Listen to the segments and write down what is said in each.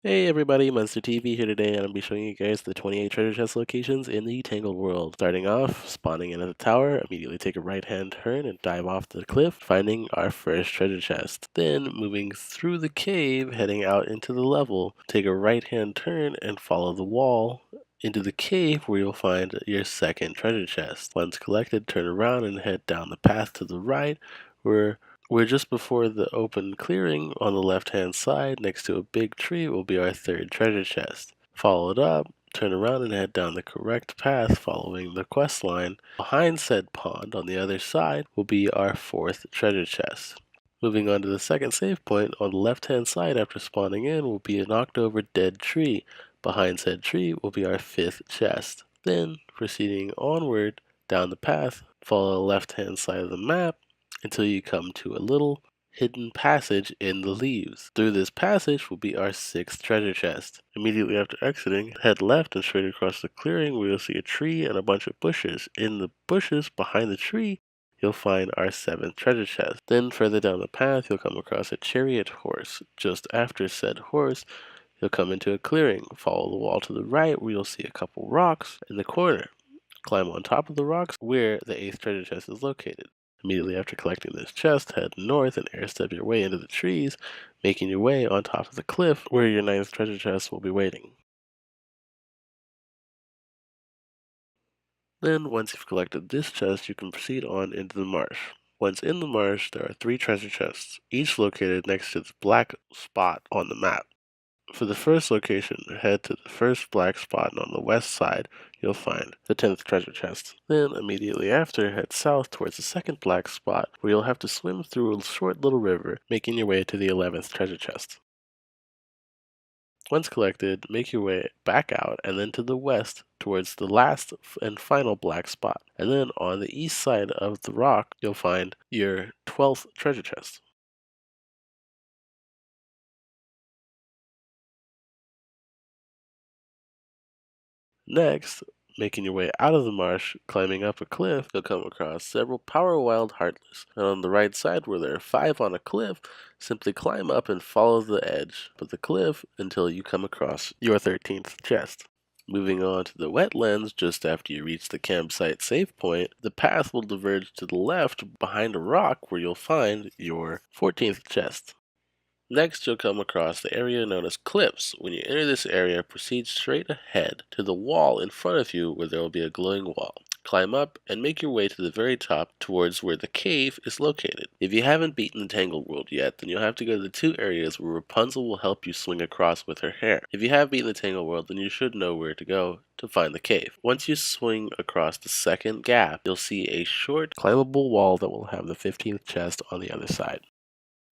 Hey everybody, Monster TV here today, and I'll be showing you guys the 28 treasure chest locations in the Tangled world. Starting off, spawning in at the tower, immediately take a right-hand turn and dive off the cliff, finding our first treasure chest. Then, moving through the cave, heading out into the level, take a right-hand turn and follow the wall into the cave where you'll find your second treasure chest. Once collected, turn around and head down the path to the right, where we're just before the open clearing on the left-hand side next to a big tree will be our third treasure chest. Follow it up, turn around and head down the correct path following the quest line. Behind said pond on the other side will be our fourth treasure chest. Moving on to the second save point, on the left-hand side after spawning in will be a knocked over dead tree. Behind said tree will be our fifth chest. Then, proceeding onward down the path, follow the left-hand side of the map until you come to a little hidden passage in the leaves. Through this passage will be our sixth treasure chest. Immediately after exiting, head left and straight across the clearing where you'll see a tree and a bunch of bushes. In the bushes behind the tree, you'll find our seventh treasure chest. Then further down the path, you'll come across a chariot horse. Just after said horse, you'll come into a clearing. Follow the wall to the right where you'll see a couple rocks in the corner. Climb on top of the rocks where the eighth treasure chest is located. Immediately after collecting this chest, head north and airstep your way into the trees, making your way on top of the cliff where your ninth treasure chest will be waiting. Then, once you've collected this chest, you can proceed on into the marsh. Once in the marsh, there are three treasure chests, each located next to the black spot on the map. For the first location, head to the first black spot, and on the west side, you'll find the 10th treasure chest. Then, immediately after, head south towards the second black spot, where you'll have to swim through a short little river, making your way to the 11th treasure chest. Once collected, make your way back out and then to the west towards the last and final black spot. And then on the east side of the rock, you'll find your 12th treasure chest. Next, making your way out of the marsh, climbing up a cliff, you'll come across several Power Wild Heartless. And on the right side, where there are 5 on a cliff, simply climb up and follow the edge of the cliff until you come across your 13th chest. Moving on to the wetlands, just after you reach the campsite save point, the path will diverge to the left behind a rock where you'll find your 14th chest. Next, you'll come across the area known as cliffs. When you enter this area, proceed straight ahead to the wall in front of you where there will be a glowing wall. Climb up and make your way to the very top towards where the cave is located. If you haven't beaten the Tangled world yet, then you'll have to go to the 2 areas where Rapunzel will help you swing across with her hair. If you have beaten the Tangled world, then you should know where to go to find the cave. Once you swing across the second gap, you'll see a short climbable wall that will have the 15th chest on the other side.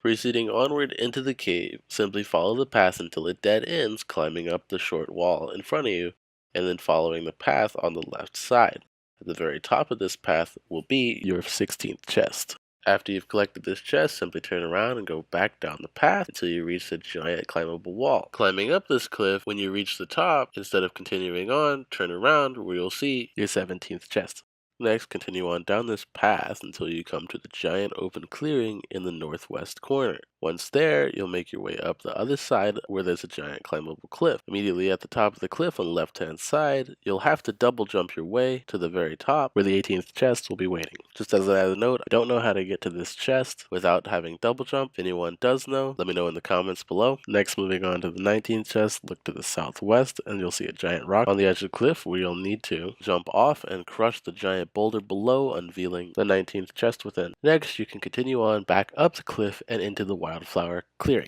Proceeding onward into the cave, simply follow the path until it dead ends, climbing up the short wall in front of you, and then following the path on the left side. At the very top of this path will be your 16th chest. After you've collected this chest, simply turn around and go back down the path until you reach the giant climbable wall. Climbing up this cliff, when you reach the top, instead of continuing on, turn around where you'll see your 17th chest. Next, continue on down this path until you come to the giant open clearing in the northwest corner. Once there, you'll make your way up the other side where there's a giant climbable cliff. Immediately at the top of the cliff on the left-hand side, you'll have to double jump your way to the very top where the 18th chest will be waiting. Just as a note, I don't know how to get to this chest without having double jump. If anyone does know, let me know in the comments below. Next, moving on to the 19th chest, look to the southwest and you'll see a giant rock on the edge of the cliff where you'll need to jump off and crush the giant boulder below, unveiling the 19th chest within. Next, you can continue on back up the cliff and into the wildflower clearing.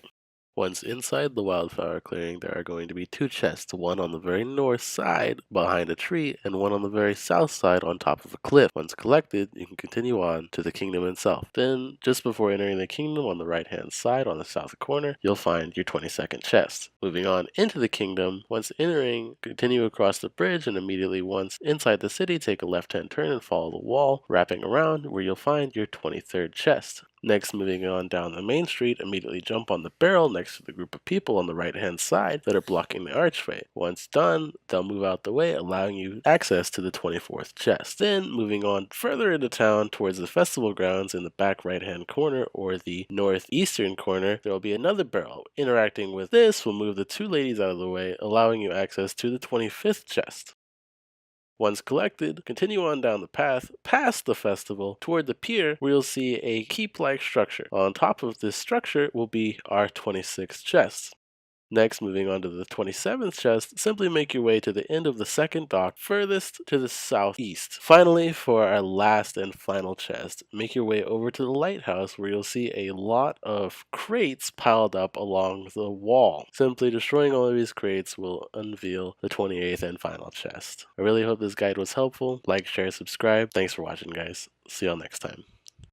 Once inside the wildflower clearing, there are going to be 2 chests, one on the very north side behind a tree and one on the very south side on top of a cliff. Once collected, you can continue on to the kingdom itself. Then, just before entering the kingdom on the right hand side on the south corner, you'll find your 22nd chest. Moving on into the kingdom, once entering, continue across the bridge and immediately once inside the city, take a left hand turn and follow the wall, wrapping around where you'll find your 23rd chest. Next, moving on down the main street, immediately jump on the barrel next to the group of people on the right hand side that are blocking the archway. Once done, they'll move out the way, allowing you access to the 24th chest. Then, moving on further into town towards the festival grounds in the back right hand corner or the northeastern corner, there will be another barrel. Interacting with this will move the two ladies out of the way, allowing you access to the 25th chest. Once collected, continue on down the path past the festival toward the pier where you'll see a keep-like structure. On top of this structure will be our 26th chest. Next, moving on to the 27th chest, simply make your way to the end of the second dock furthest to the southeast. Finally, for our last and final chest, make your way over to the lighthouse where you'll see a lot of crates piled up along the wall. Simply destroying all of these crates will unveil the 28th and final chest. I really hope this guide was helpful. Like, share, subscribe. Thanks for watching, guys. See y'all next time.